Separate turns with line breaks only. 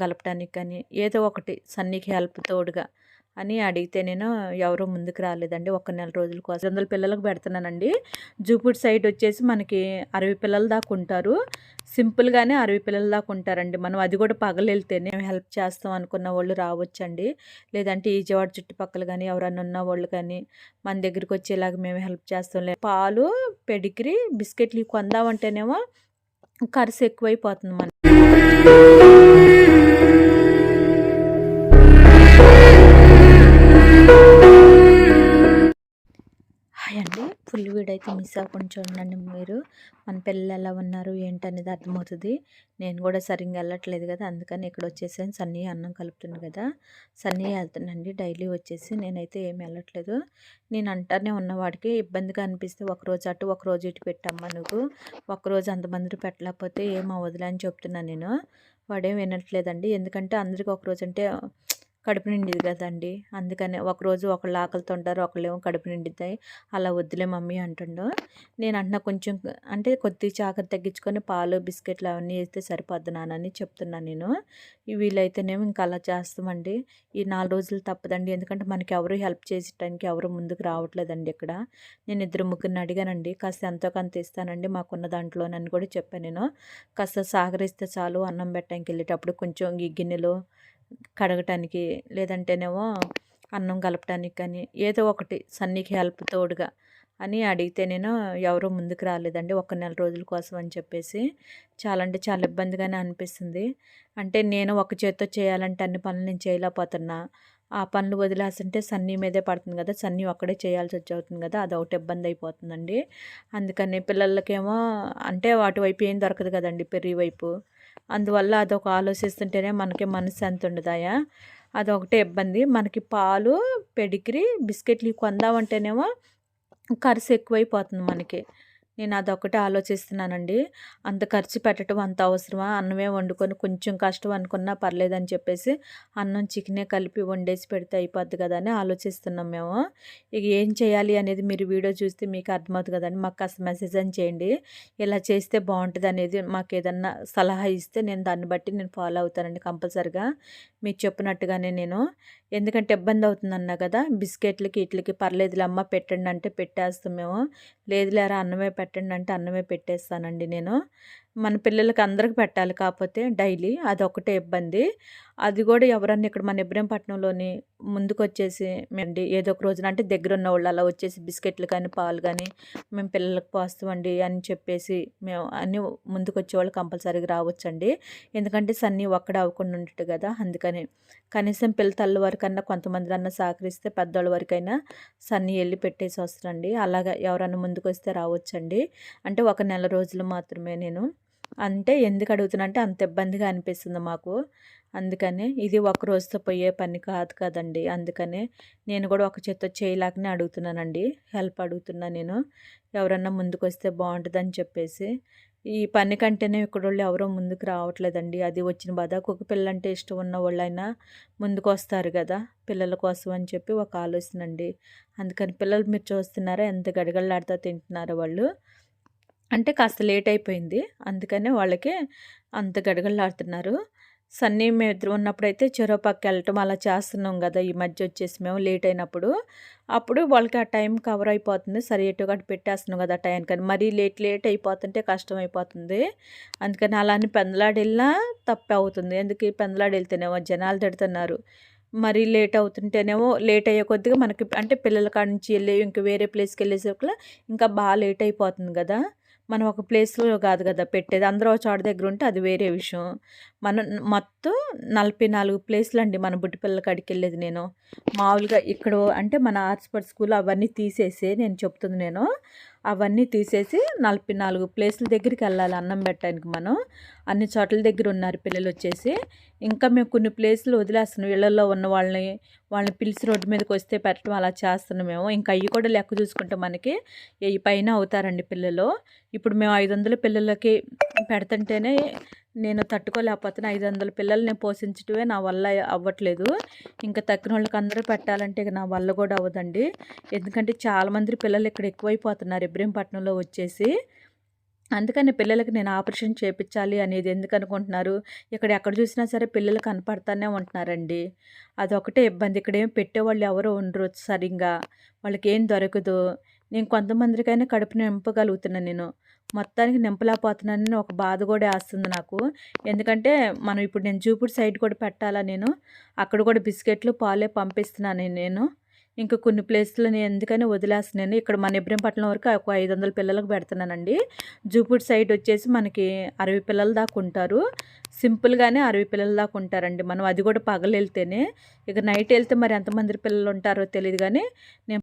కలపడానికి కానీ ఏదో ఒకటి సన్నీకి హెల్ప్ తోడుగా అని అడిగితే నేను ఎవరూ ముందుకు రాలేదండి. ఒక నెల రోజుల కోసం 200 పిల్లలకు పెడుతున్నానండి. జూపూడి సైడ్ వచ్చేసి మనకి 60 పిల్లల దాకా ఉంటారు. సింపుల్‌గానే 60 పిల్లల దాకా ఉంటారండి. మనం అది కూడా పగలెళ్తేనే హెల్ప్ చేస్తాం అనుకున్న వాళ్ళు రావచ్చండి. లేదంటే ఈజీవాడ చుట్టుపక్కల గానీ ఎవరన్నా ఉన్నవాళ్ళు కానీ మన దగ్గరికి వచ్చేలాగా మేము హెల్ప్ చేస్తాం. పాలు, పెడిగ్రీ, బిస్కెట్లు ఇవి కొందామంటేనేమో ఖర్చు ఎక్కువైపోతుంది మనకి. హాయ్ అండి. ఫుల్ వీడియో అయితే మిస్ అవ్వకుండా చూడండి మీరు. మన పిల్లలు ఎలా ఉన్నారు ఏంటనేది అర్థమవుతుంది. నేను కూడా సరిగ్గా వెళ్ళట్లేదు కదా, అందుకని ఇక్కడ వచ్చేసాను. సన్నీ అన్నం కలుపుతుంది కదా, సన్నీ వెళ్తానండి డైలీ వచ్చేసి. నేనైతే ఏమి వెళ్ళట్లేదు. నేను అంటానే ఉన్నవాడికి ఇబ్బందిగా అనిపిస్తే ఒకరోజు అటు ఒకరోజు ఇటు పెట్టమ్మా నువ్వు, ఒకరోజు అంతమంది పెట్టలేకపోతే ఏమవ్వదులే అని చెప్తున్నాను నేను. వాడేం వినట్లేదండి. ఎందుకంటే అందరికీ ఒకరోజు అంటే కడుపు నిండిది కదండి, అందుకనే ఒకరోజు ఒకళ్ళు ఆకలితో ఉంటారు, ఒకళ్ళేమో కడుపు నిండిద్దాయి. అలా వద్దులే మమ్మీ అంటుండో. నేను అంటున్నా కొంచెం అంటే కొద్దిగా చాకరి తగ్గించుకొని పాలు బిస్కెట్లు అవన్నీ వేస్తే సరిపోద్ది నాన్న అని చెప్తున్నాను నేను. వీళ్ళైతేనేమో ఇంకా అలా చేస్తామండి. ఈ 4 రోజులు తప్పదండి, ఎందుకంటే మనకి ఎవరు హెల్ప్ చేసేటానికి ఎవరు ముందుకు రావట్లేదండి ఇక్కడ. నేను 2 ముగ్గురిని అడిగానండి, కాస్త ఎంతో కొంత ఇస్తానండి మాకున్న దాంట్లోనని కూడా చెప్పాను నేను. కాస్త సహకరిస్తే చాలు అన్నం పెట్టడానికి వెళ్ళేటప్పుడు కొంచెం ఈ గిన్నెలు కడగటానికి, లేదంటేనేమో అన్నం కలపటానికి కానీ ఏదో ఒకటి సన్నీకి హెల్ప్ తోడుగా అని అడిగితే నేను ఎవరూ ముందుకు రాలేదండి. ఒక నెల రోజుల కోసం అని చెప్పేసి. చాలా అంటే చాలా ఇబ్బందిగానే అనిపిస్తుంది. అంటే నేను ఒక చేత్తో చేయాలంటే అన్ని పనులు నేను చేయలేకపోతున్నా. ఆ పనులు వదిలేస్తుంటే సన్నీ మీదే పడుతుంది కదా, సన్నీ ఒక్కడే చేయాల్సి వచ్చవుతుంది కదా, అదొకటి ఇబ్బంది అయిపోతుందండి. అందుకని పిల్లలకేమో అంటే అటువైపు ఏం దొరకదు కదండి, పెరిగి వైపు. అందువల్ల అదొక ఆలోచిస్తుంటేనే మనకి మనశ్శాంతి ఉండదాయా, అదొకటే ఇబ్బంది. మనకి పాలు, పెడిగ్రీ, బిస్కెట్లు ఇవి కొందామంటేనేమో ఖర్చు ఎక్కువైపోతుంది మనకి. నేను అదొక్కటే ఆలోచిస్తున్నానండి. అంత ఖర్చు పెట్టడం అంత అవసరమా? అన్నమే వండుకొని కొంచెం కష్టం అనుకున్నా పర్లేదని చెప్పేసి అన్నం చికెనే కలిపి వండేసి పెడితే అయిపోద్ది కదా అని ఆలోచిస్తున్నాం మేము. ఇక ఏం చేయాలి అనేది మీరు వీడియో చూస్తే మీకు అర్థమవుతుంది కదండి. మాకు కాస్త మెసేజ్ అని చేయండి, ఇలా చేస్తే బాగుంటుంది అనేది. మాకు ఏదన్నా సలహా ఇస్తే నేను దాన్ని బట్టి నేను ఫాలో అవుతానండి కంపల్సరిగా మీకు చెప్పినట్టుగానే నేను. ఎందుకంటే ఇబ్బంది అవుతుందన్నా కదా, బిస్కెట్లకి ఇట్లకి పర్లేదులే అమ్మ పెట్టండి అంటే పెట్టేస్తాం మేము. లేదు లేరా అన్నమే పెట్టండి అంటే అన్నమే పెట్టేస్తానండి నేను. మన పిల్లలకి అందరికి పెట్టాలి కాకపోతే డైలీ అదొక్కటే ఇబ్బంది. అది కూడా ఎవరన్నా ఇక్కడ మన ఇబ్రహీంపట్నంలోని ముందుకొచ్చేసి మేమండి ఏదో ఒక రోజున అంటే దగ్గర ఉన్న వాళ్ళు అలా వచ్చేసి బిస్కెట్లు కానీ పాలు కానీ మేము పిల్లలకు పోస్తామండి అని చెప్పేసి మేము అన్నీ ముందుకొచ్చేవాళ్ళు కంపల్సరీగా రావచ్చండి. ఎందుకంటే సన్నీ ఒక్కడ అవ్వకుండా ఉండేట్టు కదా, అందుకని కనీసం పిల్ల తల్లి వరకన్నా కొంతమంది అన్నా సహకరిస్తే పెద్దవాళ్ళ వరకైనా సన్నీ వెళ్ళి పెట్టేసి వస్తానండి. అలాగా ఎవరన్నా ముందుకు వస్తే రావచ్చండి. అంటే ఒక నెల రోజులు మాత్రమే నేను. అంటే ఎందుకు అడుగుతున్నా అంటే అంత ఇబ్బందిగా అనిపిస్తుంది మాకు. అందుకనే ఇది ఒక రోజుతో పోయే పని కాదు కదండి. అందుకనే నేను కూడా ఒక చేత్తో చేయలేకనే అడుగుతున్నానండి, హెల్ప్ అడుగుతున్నా నేను. ఎవరన్నా ముందుకు వస్తే బాగుంటుందని చెప్పేసి. ఈ పని కంటేనే ఇక్కడోళ్ళు ఎవరో ముందుకు రావట్లేదండి. అది వచ్చిన బాధ. కుక్క పిల్లంటే ఇష్టం ఉన్న వాళ్ళైనా ముందుకు వస్తారు కదా పిల్లల కోసం అని చెప్పి ఒక ఆలోచన అండి. అందుకని పిల్లలు మీరు చూస్తున్నారా ఎంత గడగడలాడుతూ తింటున్నారో వాళ్ళు. అంటే కాస్త లేట్ అయిపోయింది, అందుకనే వాళ్ళకి అంత గడగడలాడుతున్నారు. సన్నీ మేమిద్దరం ఉన్నప్పుడైతే చెరో పక్క వెళ్ళటం అలా చేస్తున్నాం కదా, ఈ మధ్య వచ్చేసి మేము లేట్ అయినప్పుడు. అప్పుడు వాళ్ళకి ఆ టైం కవర్ అయిపోతుంది, సరే ఎటు గట్టు పెట్టేస్తున్నాం కదా ఆ టైంకని. మరీ లేట్ అయిపోతుంటే కష్టం అయిపోతుంది. అందుకని అలా అని పెందలాడి వెళ్ళినా తప్పే అవుతుంది. ఎందుకు పెందలాడి వెళ్తేనేమో జనాలు తిడుతున్నారు, మరీ లేట్ అవుతుంటేనేమో లేట్ అయ్యే కొద్దిగా మనకి అంటే పిల్లల కాడ నుంచి వెళ్ళి ఇంక వేరే ప్లేస్కి వెళ్ళేసరికి ఇంకా బాగా లేట్ అయిపోతుంది కదా. మనం ఒక ప్లేస్లో కాదు కదా పెట్టేది, అందరూ ఒక చోట దగ్గర ఉంటే అది వేరే విషయం. మనం మొత్తం 44 ప్లేస్లు అండి మన బుట్టి పిల్లల కాడికి వెళ్ళేది నేను. మామూలుగా ఇక్కడ అంటే మన ఆర్ట్స్పర్ స్కూల్ అవన్నీ తీసేసి నేను చెప్తుంది నేను, అవన్నీ తీసేసి 44 ప్లేస్ల దగ్గరికి వెళ్ళాలి అన్నం పెట్టడానికి మనం. అన్ని చోట్ల దగ్గర ఉన్నారు పిల్లలు వచ్చేసి. ఇంకా మేము కొన్ని ప్లేసులు వదిలేస్తున్నాం, ఇళ్లలో ఉన్న వాళ్ళని పిలిచి రోడ్డు మీదకి వస్తే పెట్టడం అలా చేస్తున్నాం మేము. ఇంకా అవి కూడా లెక్క చూసుకుంటే మనకి ఈ పైన అవుతారండి పిల్లలు. ఇప్పుడు మేము 500 పిల్లలకి పెడుతుంటేనే నేను తట్టుకోలేకపోతున్నా. 500 పిల్లల్ని నేను పోషించడమే నా వల్ల అవ్వట్లేదు. ఇంకా తక్కిన వాళ్ళకి అందరూ పెట్టాలంటే నా వల్ల కూడా అవ్వదండి. ఎందుకంటే చాలామంది పిల్లలు ఇక్కడ ఎక్కువైపోతున్నారు ఇబ్రహీంపట్నంలో వచ్చేసి. అందుకని పిల్లలకి నేను ఆపరేషన్ చేపిచ్చాలి అనేది ఎందుకనుకుంటున్నారు? ఎక్కడ చూసినా సరే పిల్లలు కనపడతానే ఉంటున్నారండి. అదొకటే ఇబ్బంది. ఇక్కడేమి పెట్టేవాళ్ళు ఎవరు ఉండరు సరింగా. వాళ్ళకేం దొరకదు. నేను కొంతమందికైనా కడుపు నింపగలుగుతున్నా నేను. మొత్తానికి నింపలేకపోతున్నానని ఒక బాధ గూడా ఏస్తుంది నాకు. ఎందుకంటే ఇప్పుడు నేను జూపూడి సైడ్ కూడా పెట్టాలా నేను. అక్కడ కూడా బిస్కెట్లు, పాలే పంపిస్తున్నాను నేను. ఇంక కొన్ని ప్లేస్‌లో నేను ఎందుకని వదిలేస్తున్నాను. ఇక్కడ మన ఇబ్రహీంపట్నం వరకు ఒక 500 పిల్లలకు పెడుతున్నానండి. జూపూడి సైడ్ వచ్చేసి మనకి 60 పిల్లల దాకా ఉంటారు. సింపుల్‌గానే 60 పిల్లల దాకా ఉంటారండి. మనం అది కూడా పగలెళ్తేనే. ఇక నైట్ ఎళ్తే మరి ఎంతమంది పిల్లలు ఉంటారో తెలీదు గానీ, నేను